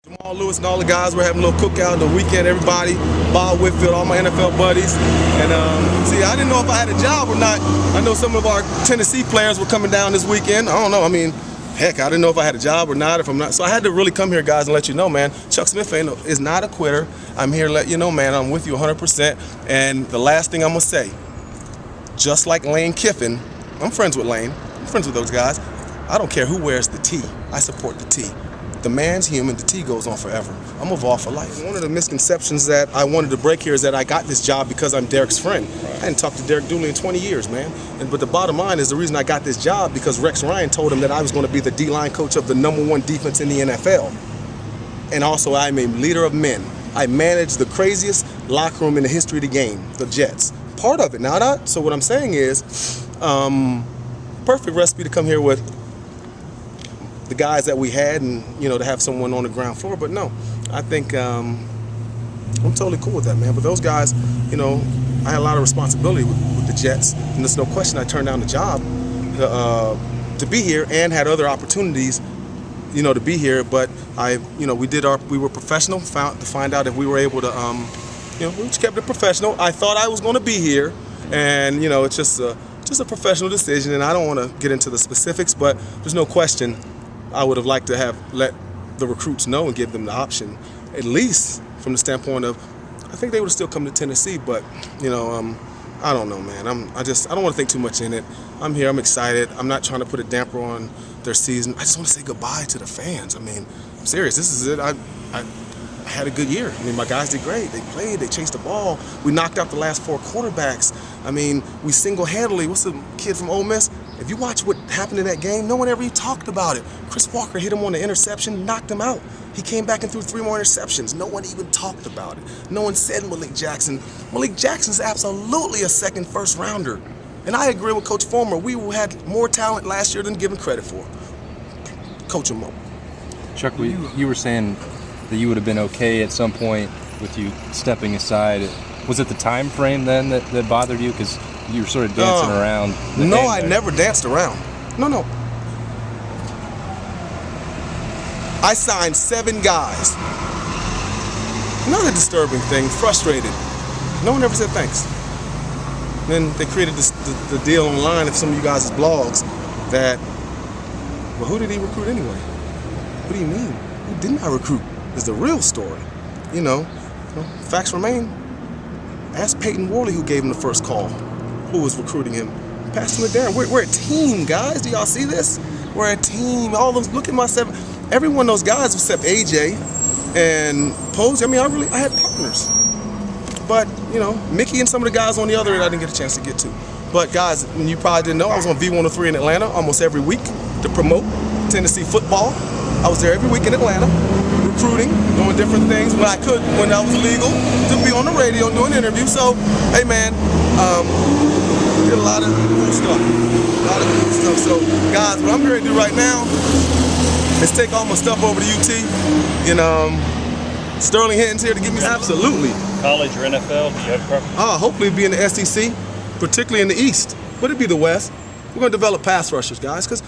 Jamal Lewis and all the guys were having a little cookout the weekend. Everybody, Bob Whitfield, all my NFL buddies. And see, I didn't know if I had a job or not. I know some of our Tennessee players were coming down this weekend. I don't know. I mean, heck, I didn't know if I had a job or not. If I'm not, so I had to really come here, guys, and let you know, man. Chuck Smith is not a quitter. I'm here to let you know, man. I'm with you 100%. And the last thing I'm gonna say, just like Lane Kiffin, I'm friends with Lane. I'm friends with those guys. I don't care who wears the T. I support the T. The man's human, the T goes on forever. I'm evolved for life. One of the misconceptions that I wanted to break here is that I got this job because I'm Derek's friend. I hadn't talked to Derek Dooley in 20 years, man. But the bottom line is the reason I got this job because Rex Ryan told him that I was going to be the D-line coach of the #1 defense in the NFL. And also, I'm a leader of men. I manage the craziest locker room in the history of the game, the Jets. Part of it. Now, so what I'm saying is, perfect recipe to come here with the guys that we had and, you know, to have someone on the ground floor. But no, I think I'm totally cool with that, man. But those guys, you know, I had a lot of responsibility with the Jets. And there's no question I turned down the job to be here and had other opportunities, you know, to be here. But we were professional, to find out if we were able to, we just kept it professional. I thought I was going to be here. And, you know, it's just a professional decision. And I don't want to get into the specifics, but there's no question I would have liked to have let the recruits know and give them the option, at least from the standpoint of, I think they would have still come to Tennessee, but, you know, I don't know, man. I don't want to think too much in it. I'm here, I'm excited. I'm not trying to put a damper on their season. I just want to say goodbye to the fans. I mean, I'm serious, this is it. I had a good year. I mean, my guys did great. They played, they chased the ball. We knocked out the last 4 quarterbacks. I mean, we single-handedly, what's the kid from Ole Miss? If you watch what happened in that game, no one ever even talked about it. Chris Walker hit him on the interception, knocked him out. He came back and threw 3 more interceptions. No one even talked about it. No one said Malik Jackson. Malik Jackson's absolutely a second first-rounder. And I agree with Coach Fulmer. We had more talent last year than given credit for. Coach him up. Chuck, you were saying that you would have been okay at some point with you stepping aside. Was it the time frame then that bothered you? Because you were sort of dancing around. No, I never danced around. No. I signed 7 guys. Another disturbing thing, frustrated. No one ever said thanks. Then they created the deal online of some of you guys' blogs that, well, who did he recruit anyway? What do you mean? Who didn't I recruit? Is the real story. You know, facts remain. Ask Peyton Worley who gave him the first call, who was recruiting him. Pass him to Darren. We're a team, guys. Do y'all see this? We're a team. All those, look at my 7. Every one of those guys except AJ and Posey. I mean, I had partners. But, you know, Mickey and some of the guys on the other end I didn't get a chance to get to. But guys, you probably didn't know, I was on V103 in Atlanta almost every week to promote Tennessee football. I was there every week in Atlanta, recruiting, doing different things when I could, when that was legal, to be on the radio doing interviews. So, hey man, did a lot of cool stuff. So, guys, what I'm going to do right now is take all my stuff over to UT. And Sterling Hinton's here to give me absolutely. College or NFL? Do you have a preference? Hopefully be in the SEC, particularly in the East. But it'd be the West. We're going to develop pass rushers, guys, because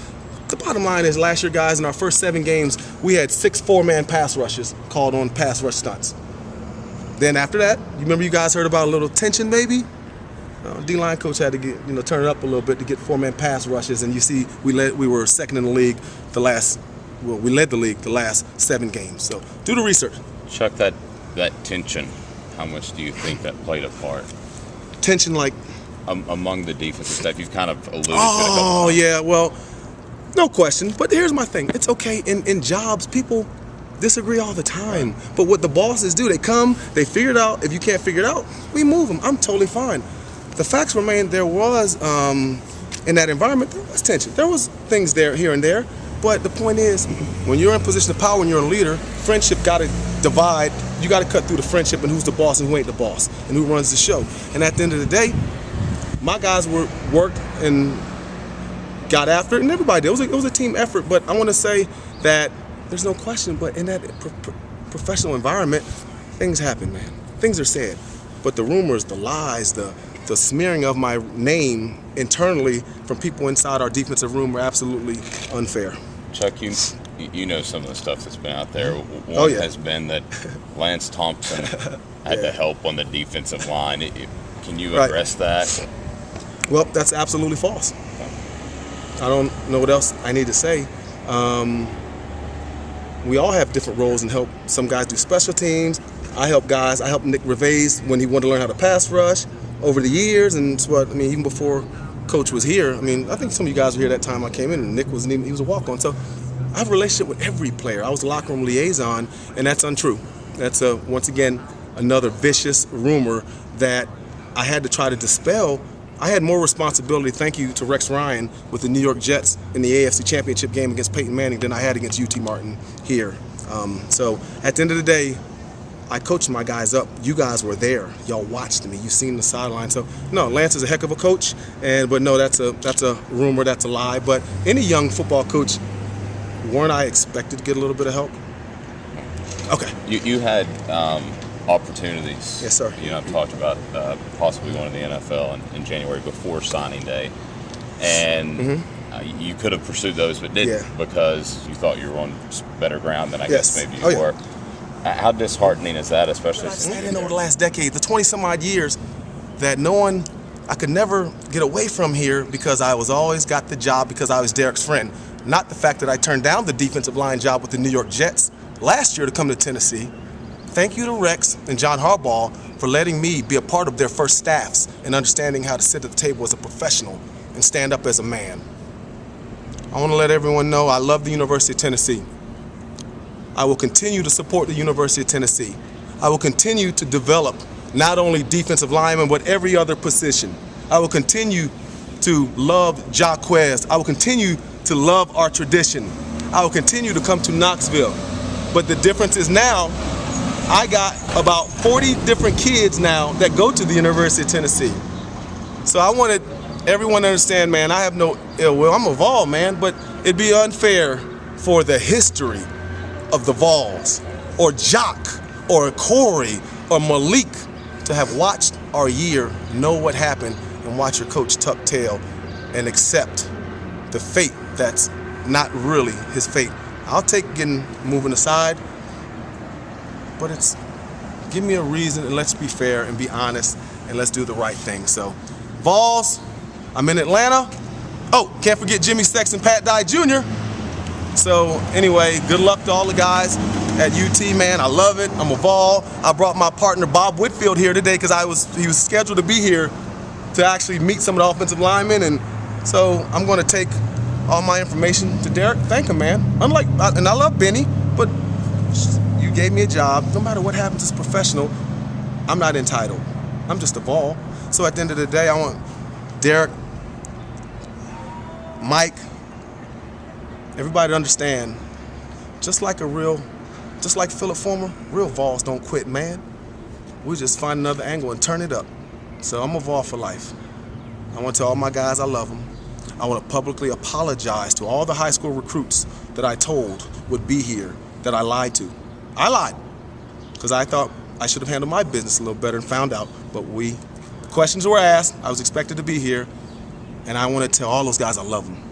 the bottom line is last year, guys, in our first 7 games, we had 6 4-man pass rushes called on pass rush stunts. Then after that, you remember you guys heard about a little tension, maybe? D-line coach had to get, turn it up a little bit to get 4-man pass rushes, and you see we were second in the league we led the league the last 7 games. So do the research. Chuck, that tension, how much do you think that played a part? Tension like? Among the defensive staff, you've kind of alluded to it. Oh, yeah, well, no question. But here's my thing. It's okay. In jobs, people disagree all the time. But what the bosses do, they come, they figure it out. If you can't figure it out, we move them. I'm totally fine. The facts remain, there was, in that environment, there was tension. There was things there, here and there. But the point is, when you're in position of power, when you're a leader, friendship got to divide. You got to cut through the friendship and who's the boss and who ain't the boss and who runs the show. And at the end of the day, my guys worked and got after it, and everybody did. It was a team effort, but I want to say that there's no question, but in that professional environment, things happen, man. Things are said. But the rumors, the lies, the smearing of my name internally from people inside our defensive room were absolutely unfair. Chuck, You know some of the stuff that's been out there. One Oh, yeah. has been that Lance Thompson had to help on the defensive line. Can you Right. address that? Well, that's absolutely false. I don't know what else I need to say. We all have different roles and help. Some guys do special teams. I help guys. I helped Nick Revais when he wanted to learn how to pass rush over the years, and it's what I mean. Even before Coach was here, I mean, I think some of you guys were here that time I came in, and Nick wasn't even. He was a walk-on. So I have a relationship with every player. I was the locker room liaison, and that's untrue. That's once again another vicious rumor that I had to try to dispel. I had more responsibility, thank you to Rex Ryan, with the New York Jets in the AFC Championship game against Peyton Manning than I had against UT Martin here. So at the end of the day, I coached my guys up. You guys were there. Y'all watched me. You seen the sideline. So no, Lance is a heck of a coach, but no, that's a rumor. That's a lie. But any young football coach, weren't I expected to get a little bit of help? Okay. You had opportunities. Yes, sir. You know, I've talked about possibly going to the NFL in January before signing day, and you could have pursued those, but didn't because you thought you were on better ground than I guess maybe you were. How disheartening is that, especially I since sat in over the last decade, the 20-some odd years, that I could never get away from here because I was always got the job because I was Derek's friend. Not the fact that I turned down the defensive line job with the New York Jets last year to come to Tennessee. Thank you to Rex and John Harbaugh for letting me be a part of their first staffs and understanding how to sit at the table as a professional and stand up as a man. I want to let everyone know I love the University of Tennessee. I will continue to support the University of Tennessee. I will continue to develop not only defensive linemen, but every other position. I will continue to love Jaquez. I will continue to love our tradition. I will continue to come to Knoxville. But the difference is now, I got about 40 different kids now that go to the University of Tennessee. So I wanted everyone to understand, man, I have no ill will. I'm a Vol, man, but it'd be unfair for the history of the Vols, or Jock, or Corey, or Malik to have watched our year, know what happened, and watch your coach tuck tail and accept the fate that's not really his fate. I'll take getting moving aside, but it's give me a reason and let's be fair and be honest and let's do the right thing. So, Vols, I'm in Atlanta. Oh, can't forget Jimmy Sexton, Pat Dye Jr. So anyway, good luck to all the guys at UT, man. I love it. I'm a Vol. I brought my partner Bob Whitfield here today because he was scheduled to be here to actually meet some of the offensive linemen, and so I'm going to take all my information to Derek. Thank him, man. And I love Benny, but you gave me a job. No matter what happens as a professional, I'm not entitled. I'm just a Vol. So at the end of the day, I want Derek, Mike, everybody to understand, just like Philip Fulmer, real Vols don't quit, man. We just find another angle and turn it up. So I'm a Vol for life. I want to tell all my guys I love them. I want to publicly apologize to all the high school recruits that I told would be here that I lied to. I lied because I thought I should have handled my business a little better and found out. But questions were asked. I was expected to be here, and I want to tell all those guys I love them.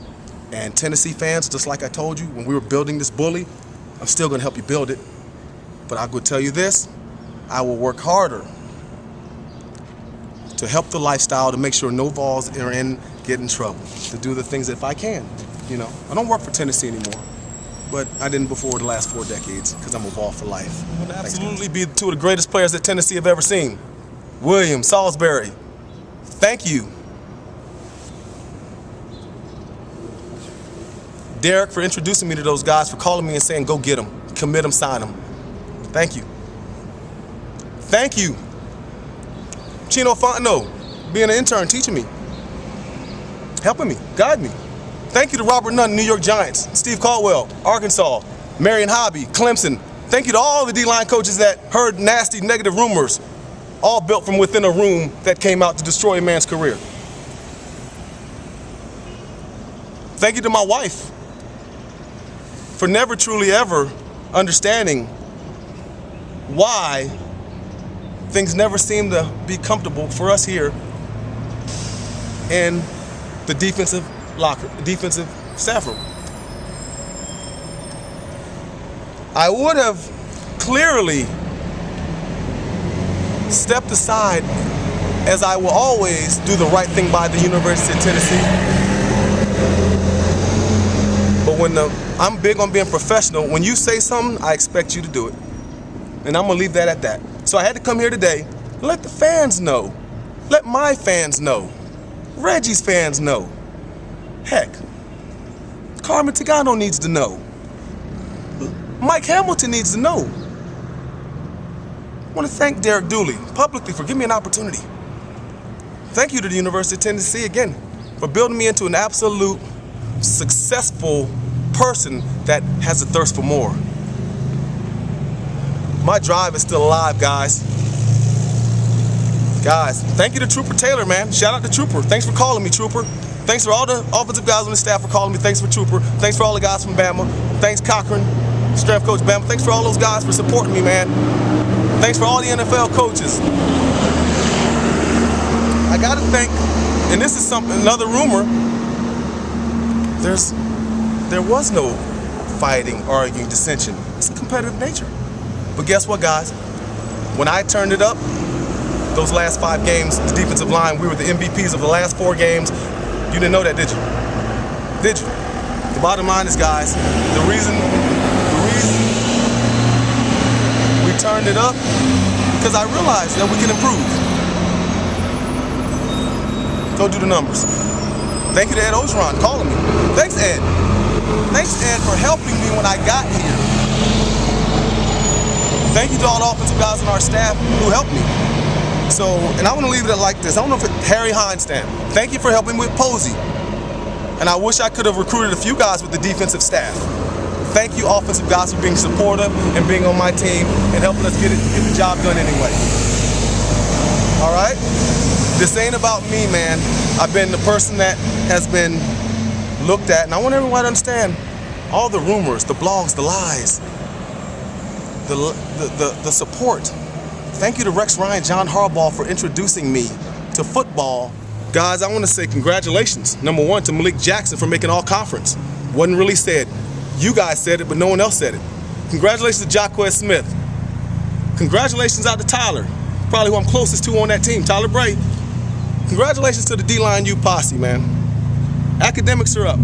And Tennessee fans, just like I told you when we were building this bully, I'm still going to help you build it. But I will tell you this, I will work harder to help the lifestyle, to make sure no Vols are get in trouble, to do the things that if I can. You know, I don't work for Tennessee anymore, but I didn't before the last 4 decades because I'm a Vol for life. Would absolutely be 2 of the greatest players that Tennessee have ever seen. Williams, Salisbury, thank you. Derek for introducing me to those guys, for calling me and saying, go get them, commit them, sign them. Thank you. Thank you. Chino Fontenot, being an intern, teaching me, helping me, guiding me. Thank you to Robert Nunn, New York Giants, Steve Caldwell, Arkansas, Marion Hobby, Clemson. Thank you to all the D-line coaches that heard nasty, negative rumors, all built from within a room that came out to destroy a man's career. Thank you to my wife for never truly ever understanding why things never seem to be comfortable for us here in the defensive staff room. I would have clearly stepped aside, as I will always do the right thing by the University of Tennessee. But when I'm big on being professional, when you say something, I expect you to do it. And I'm gonna leave that at that. So I had to come here today and let the fans know. Let my fans know. Reggie's fans know. Heck, Carmen Tagano needs to know. Mike Hamilton needs to know. I want to thank Derek Dooley publicly for giving me an opportunity. Thank you to the University of Tennessee again for building me into an absolute successful person that has a thirst for more. My drive is still alive, guys. Guys, thank you to Trooper Taylor, man. Shout out to Trooper. Thanks for calling me, Trooper. Thanks for all the offensive guys on the staff for calling me. Thanks for Trooper. Thanks for all the guys from Bama. Thanks, Cochran, strength coach Bama. Thanks for all those guys for supporting me, man. Thanks for all the NFL coaches. I gotta thank, and this is another rumor, there was no fighting, arguing, dissension. It's a competitive nature. But guess what, guys? When I turned it up, those last 5 games, the defensive line, we were the MVPs of the last 4 games. You didn't know that, did you? Did you? The bottom line is, guys, the reason we turned it up, because I realized that we can improve. Go do the numbers. Thank you to Ed Ogeron calling me. Thanks, Ed. Thanks, Ed, for helping me when I got here. Thank you to all the offensive guys on our staff who helped me. So, and I want to leave it like this. I don't know if it's Harry Heinstam. Thank you for helping with Posey. And I wish I could have recruited a few guys with the defensive staff. Thank you, offensive guys, for being supportive and being on my team and helping us get the job done anyway. All right? This ain't about me, man. I've been the person that has been looked at, and I want everyone to understand all the rumors, the blogs, the lies, the support. Thank you to Rex Ryan, John Harbaugh for introducing me to football. Guys, I want to say congratulations, number one, to Malik Jackson for making all conference. Wasn't really said. You guys said it, but no one else said it. Congratulations to Jaquez Smith. Congratulations out to Tyler, probably who I'm closest to on that team, Tyler Bray. Congratulations to the D-Line U posse, man. Academics are up.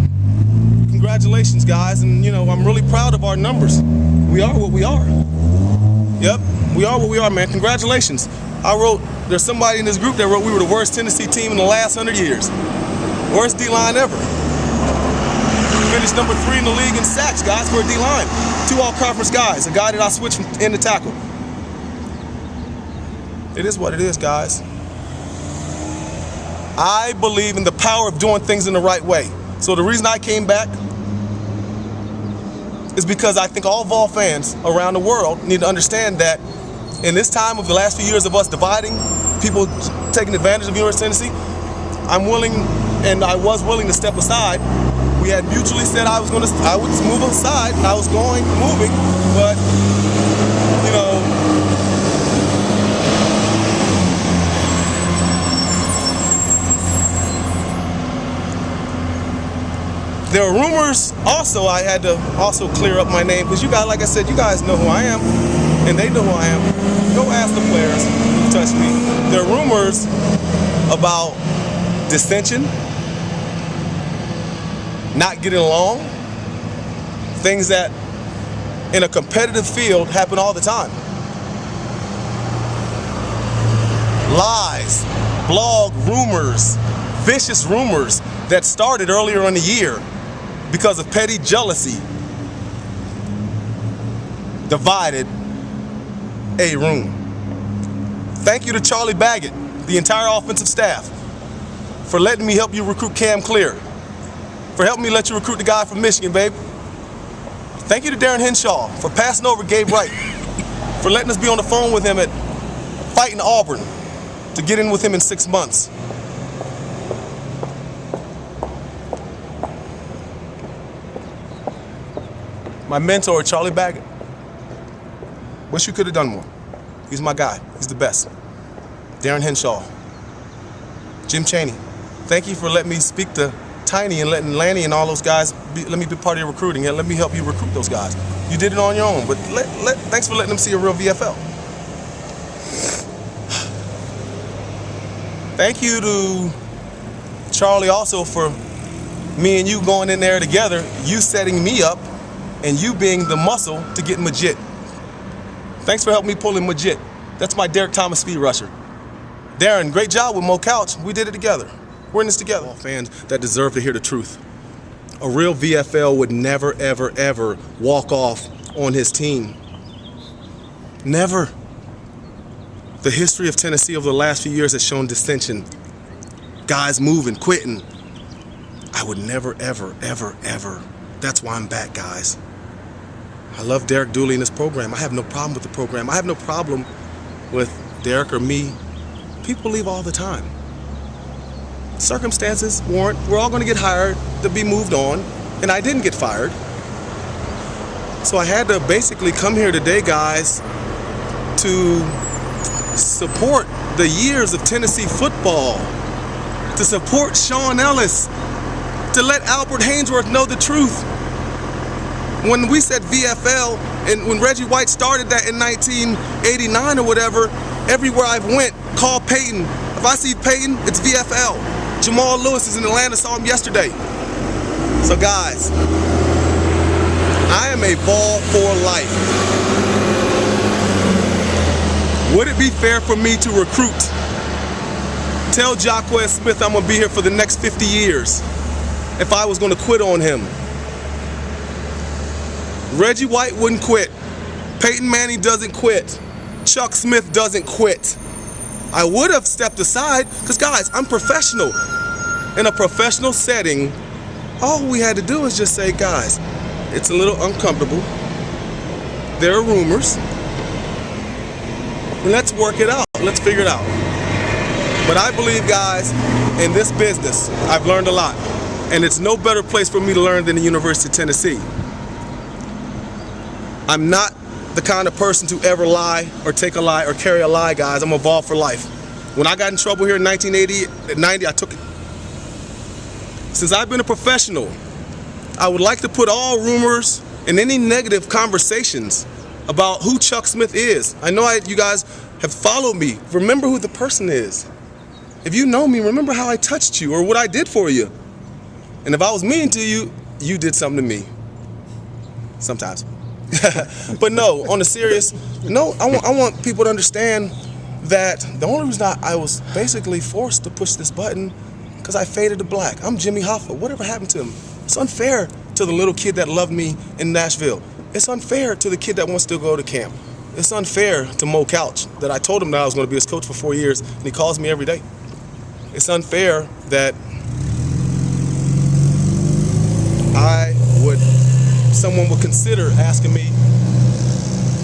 Congratulations, guys, and I'm really proud of our numbers. We are what we are. Yep, we are what we are, man. Congratulations. There's somebody in this group that wrote we were the worst Tennessee team in the last 100 years. Worst D-line ever. Finished number 3 in the league in sacks, guys, for a D-line. 2 all-conference guys, a guy that I switched from end to tackle. It is what it is, guys. I believe in the power of doing things in the right way. So the reason I came back is because I think all Vol fans around the world need to understand that in this time of the last few years of us dividing, people taking advantage of University of Tennessee, I'm willing, and I was willing to step aside. We had mutually said I would move aside, and I was moving, but there are rumors also. I had to also clear up my name because you guys, like I said, you guys know who I am and they know who I am. Go ask the players who touched me. There are rumors about dissension, not getting along, things that in a competitive field happen all the time. Lies, blog rumors, vicious rumors that started earlier in the year because of petty jealousy divided a room. Thank you to Charlie Baggett, the entire offensive staff, for letting me help you recruit Cam Clear, for helping me let you recruit the guy from Michigan, babe. Thank you to Darren Henshaw for passing over Gabe Wright, for letting us be on the phone with him at fighting Auburn to get in with him in 6 months. My mentor, Charlie Baggett. Wish you could have done more. He's my guy. He's the best. Darren Henshaw. Jim Chaney. Thank you for letting me speak to Tiny and letting Lanny and all those guys let me be part of your recruiting and let me help you recruit those guys. You did it on your own, but thanks for letting them see a real VFL. Thank you to Charlie also for me and you going in there together, you setting me up, and you being the muscle to get Majid. Thanks for helping me pull in Majid. That's my Derek Thomas speed rusher. Darren, great job with Mo Couch. We did it together. We're in this together. All fans that deserve to hear the truth. A real VFL would never, ever, ever walk off on his team. Never. The history of Tennessee over the last few years has shown dissension. Guys moving, quitting. I would never, ever, ever, ever. That's why I'm back, guys. I love Derek Dooley and his program. I have no problem with the program. I have no problem with Derek or me. People leave all the time. Circumstances warrant, we're all going to get hired to be moved on, and I didn't get fired. So I had to basically come here today, guys, to support the years of Tennessee football, to support Sean Ellis, to let Albert Haynesworth know the truth. When we said VFL, and when Reggie White started that in 1989 or whatever, everywhere I went, call Peyton. If I see Peyton, it's VFL. Jamal Lewis is in Atlanta, saw him yesterday. So guys, I am a ball for life. Would it be fair for me to recruit? Tell Jacquez Smith I'm gonna be here for the next 50 years if I was gonna quit on him. Reggie White wouldn't quit. Peyton Manning doesn't quit. Chuck Smith doesn't quit. I would have stepped aside, because guys, I'm professional. In a professional setting, all we had to do is just say, guys, it's a little uncomfortable. There are rumors. Let's work it out. Let's figure it out. But I believe, guys, in this business, I've learned a lot. And it's no better place for me to learn than the University of Tennessee. I'm not the kind of person to ever lie or take a lie or carry a lie, guys. I'm evolved for life. When I got in trouble here in 1990, I took it. Since I've been a professional, I would like to put all rumors and any negative conversations about who Chuck Smith is. I know you guys have followed me. Remember who the person is. If you know me, remember how I touched you or what I did for you. And if I was mean to you, you did something to me. Sometimes. But no, on the serious, no, I want people to understand that the only reason I was basically forced to push this button because I faded to black. I'm Jimmy Hoffa. Whatever happened to him? It's unfair to the little kid that loved me in Nashville. It's unfair to the kid that wants to go to camp. It's unfair to Mo Couch that I told him that I was going to be his coach for 4 years, and he calls me every day. It's unfair that someone would consider asking me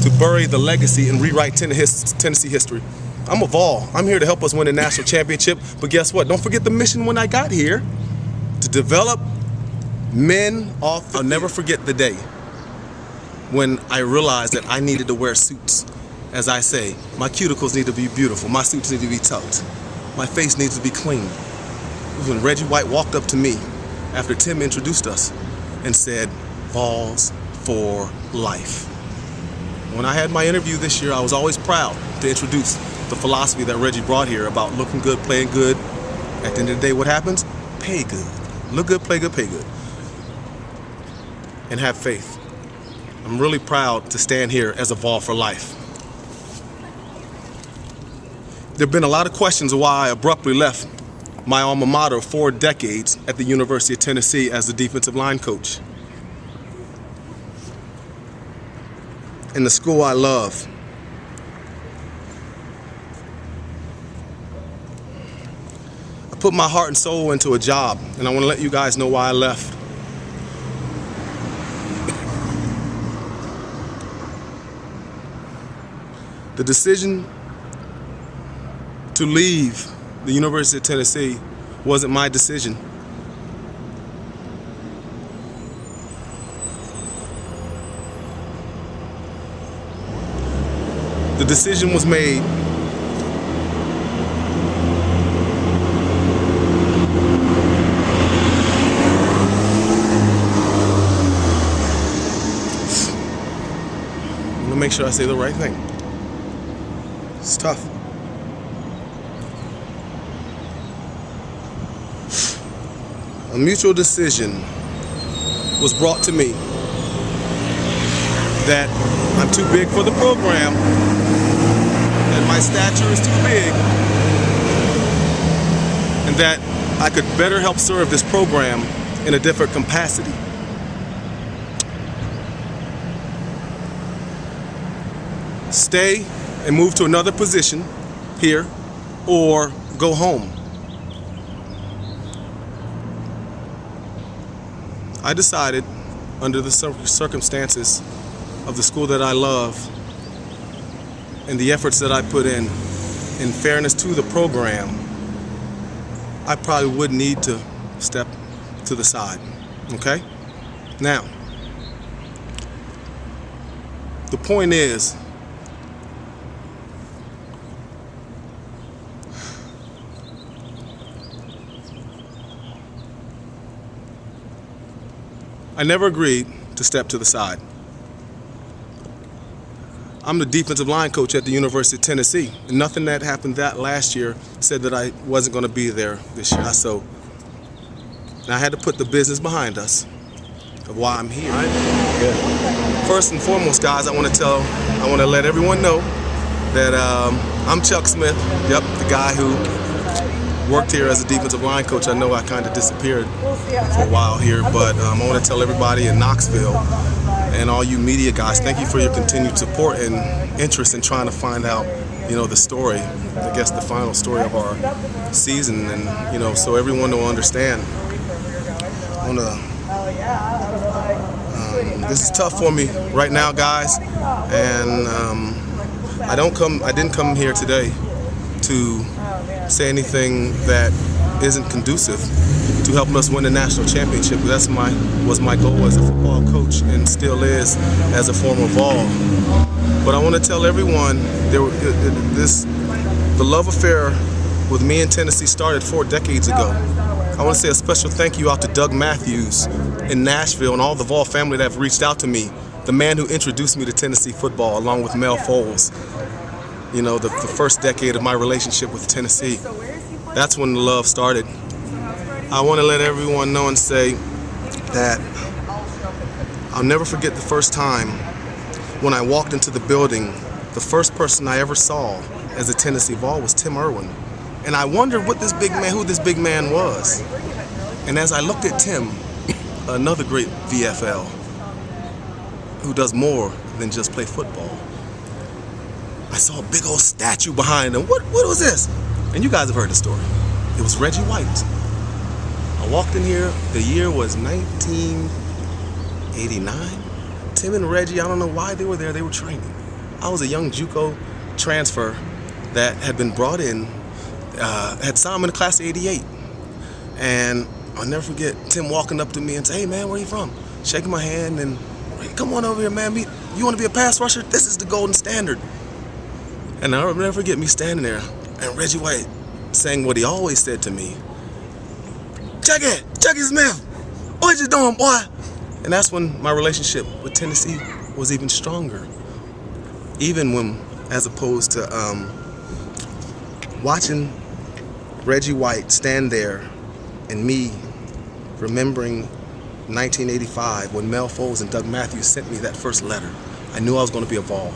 to bury the legacy and rewrite Tennessee history. I'm a Vol. I'm here to help us win a national championship, but guess what? Don't forget the mission when I got here, to develop men off. I'll never forget the day when I realized that I needed to wear suits. As I say, my cuticles need to be beautiful, my suits need to be tucked, my face needs to be clean. It was when Reggie White walked up to me after Tim introduced us and said, Vols for life. When I had my interview this year, I was always proud to introduce the philosophy that Reggie brought here about looking good, playing good. At the end of the day, what happens? Pay good. Look good, play good, pay good. And have faith. I'm really proud to stand here as a Vol for life. There have been a lot of questions of why I abruptly left my alma mater of 4 decades at the University of Tennessee as the defensive line coach. In the school I love. I put my heart and soul into a job, and I want to let you guys know why I left. The decision to leave the University of Tennessee wasn't my decision. The decision was made to make sure I say the right thing. It's tough. A mutual decision was brought to me that I'm too big for the program, that my stature is too big, and that I could better help serve this program in a different capacity. Stay and move to another position here, or go home. I decided, under the circumstances of the school that I love and the efforts that I put in fairness to the program, I probably would need to step to the side. Okay? Now, the point is, I never agreed to step to the side. I'm the defensive line coach at the University of Tennessee, and nothing that happened that last year said that I wasn't going to be there this year. So I had to put the business behind us of why I'm here. First and foremost, guys, I want to let everyone know that I'm Chuck Smith. Yep, the guy who worked here as a defensive line coach. I know I kind of disappeared for a while here, but I want to tell everybody in Knoxville and all you media guys, thank you for your continued support and interest in trying to find out, the story, I guess the final story of our season, and so everyone will understand. This is tough for me right now, guys, and I didn't come here today to say anything that isn't conducive to helping us win the national championship. That was my goal as a football coach, and still is as a former Vol. But I want to tell everyone, the love affair with me and Tennessee started 4 decades ago. I want to say a special thank you out to Doug Matthews in Nashville and all the Vol family that have reached out to me, the man who introduced me to Tennessee football, along with Mel Foles. The first decade of my relationship with Tennessee. That's when the love started. I want to let everyone know and say that I'll never forget the first time when I walked into the building. The first person I ever saw as a Tennessee Vol was Tim Irwin. And I wondered who this big man was. And as I looked at Tim, another great VFL, who does more than just play football, I saw a big old statue behind him. What was this? And you guys have heard the story. It was Reggie White. I walked in here, the year was 1989. Tim and Reggie, I don't know why they were there, they were training. I was a young JUCO transfer that had been brought in, had signed in the class of '88. And I'll never forget Tim walking up to me and say, "Hey man, where you from?" Shaking my hand and, "Hey, come on over here, man. You want to be a pass rusher? This is the golden standard." And I'll never forget me standing there and Reggie White saying what he always said to me, Chucky Smith, what you doing, boy?" And that's when my relationship with Tennessee was even stronger. Even when, as opposed to watching Reggie White stand there and me remembering 1985 when Mel Foles and Doug Matthews sent me that first letter, I knew I was going to be a Vol.